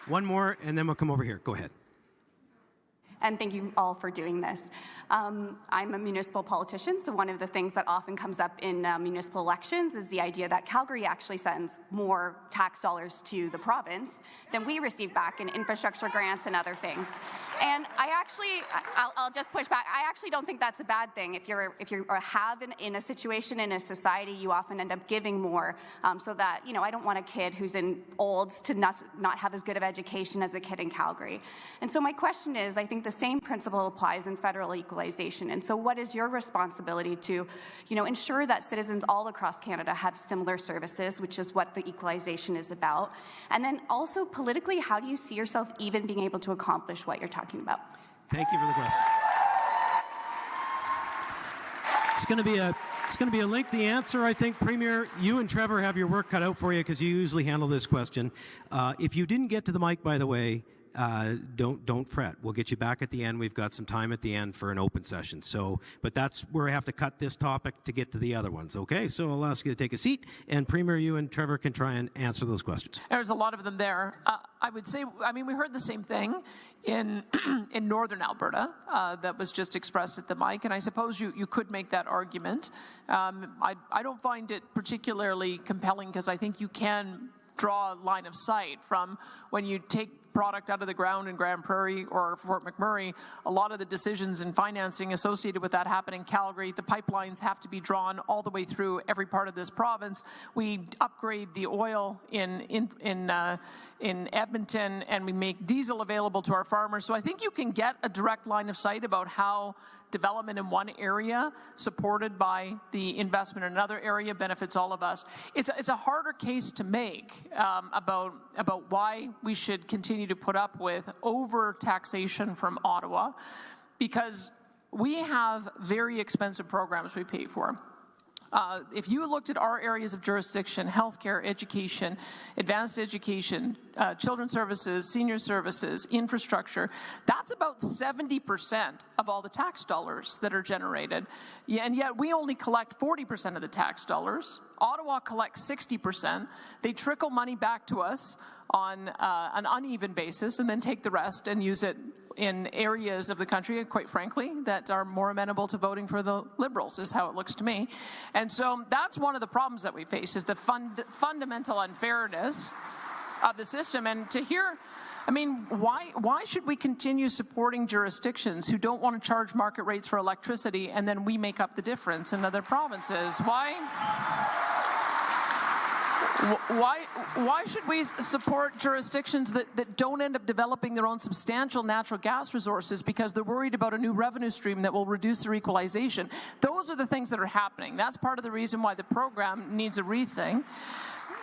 One more, and then we'll come over here. Go ahead. And thank you all for doing this. I'm a municipal politician, so one of the things that often comes up in municipal elections is the idea that Calgary actually sends more tax dollars to the province than we receive back in infrastructure grants and other things. And I'll just push back. I actually don't think that's a bad thing. If you have in a situation in a society, you often end up giving more, so that, you know, I don't want a kid who's in Olds to not have as good of education as a kid in Calgary. And so my question is, I think the same principle applies in federal equalization. And so what is your responsibility to, you know, ensure that citizens all across Canada have similar services, which is what the equalization is about? And then also politically, how do you see yourself even being able to accomplish what you're talking about? Thank you for the question. It's going to be a lengthy answer, I think. Premier, you and Trevor have your work cut out for you because you usually handle this question. If you didn't get to the mic, by the way, don't fret. We'll get you back at the end. We've got some time at the end for an open session. So, but that's where I have to cut this topic to get to the other ones. Okay, so I'll ask you to take a seat, and Premier, you and Trevor can try and answer those questions. There's a lot of them there. I would say, I mean, we heard the same thing in in northern Alberta that was just expressed at the mic, and I suppose you could make that argument. I don't find it particularly compelling because I think you can draw a line of sight from when you take product out of the ground in Grand Prairie or Fort McMurray. A lot of the decisions and financing associated with that happen in Calgary. The pipelines have to be drawn all the way through every part of this province. We upgrade the oil in Edmonton, and we make diesel available to our farmers. So I think you can get a direct line of sight about how development in one area supported by the investment in another area benefits all of us. It's a harder case to make about why we should continue to put up with over-taxation from Ottawa, because we have very expensive programs we pay for. If you looked at our areas of jurisdiction, healthcare, education, advanced education, children's services, senior services, infrastructure, that's about 70% of all the tax dollars that are generated. And yet we only collect 40% of the tax dollars. Ottawa collects 60%. They trickle money back to us on an uneven basis and then take the rest and use it in areas of the country, quite frankly, that are more amenable to voting for the Liberals, is how it looks to me. And so that's one of the problems that we face, is the fundamental unfairness of the system. And to hear, I mean, why should we continue supporting jurisdictions who don't want to charge market rates for electricity and then we make up the difference in other provinces? Why should we support jurisdictions that don't end up developing their own substantial natural gas resources because they're worried about a new revenue stream that will reduce their equalization? Those are the things that are happening. That's part of the reason why the program needs a rethink.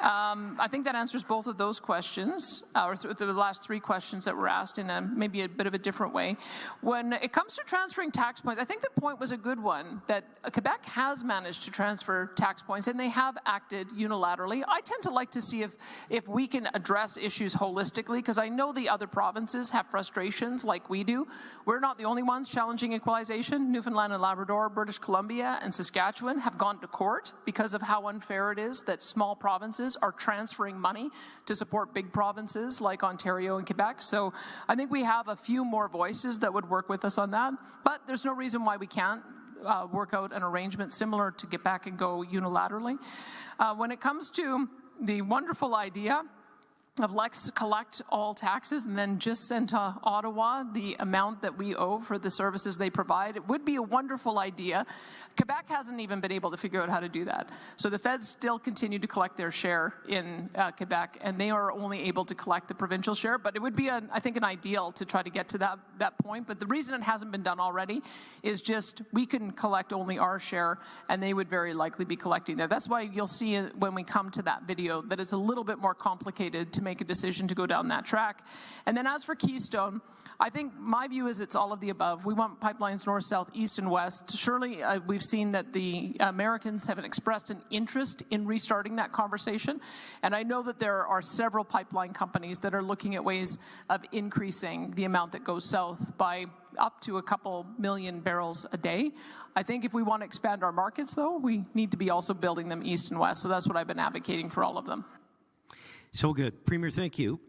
I think that answers both of those questions, or the last three questions that were asked in maybe a bit of a different way. When it comes to transferring tax points, I think the point was a good one, that Quebec has managed to transfer tax points, and they have acted unilaterally. I tend to like to see if we can address issues holistically, because I know the other provinces have frustrations like we do. We're not the only ones challenging equalization. Newfoundland and Labrador, British Columbia, and Saskatchewan have gone to court because of how unfair it is that small provinces are transferring money to support big provinces like Ontario and Quebec. So I think we have a few more voices that would work with us on that. But there's no reason why we can't work out an arrangement similar to get back and go unilaterally. When it comes to the wonderful idea of let's collect all taxes and then just send to Ottawa the amount that we owe for the services they provide, it would be a wonderful idea. Quebec hasn't even been able to figure out how to do that. So the feds still continue to collect their share in Quebec, and they are only able to collect the provincial share. But it would be, I think, an ideal to try to get to that point. But the reason it hasn't been done already is just we can collect only our share, and they would very likely be collecting that. That's why you'll see when we come to that video that it's a little bit more complicated to make a decision to go down that track. And then as for Keystone, I think my view is it's all of the above. We want pipelines north, south, east, and west. Surely we've seen that the Americans have expressed an interest in restarting that conversation. And I know that there are several pipeline companies that are looking at ways of increasing the amount that goes south by up to a couple million barrels a day. I think if we want to expand our markets, though, we need to be also building them east and west. So that's what I've been advocating for all of them. So good. Premier, thank you.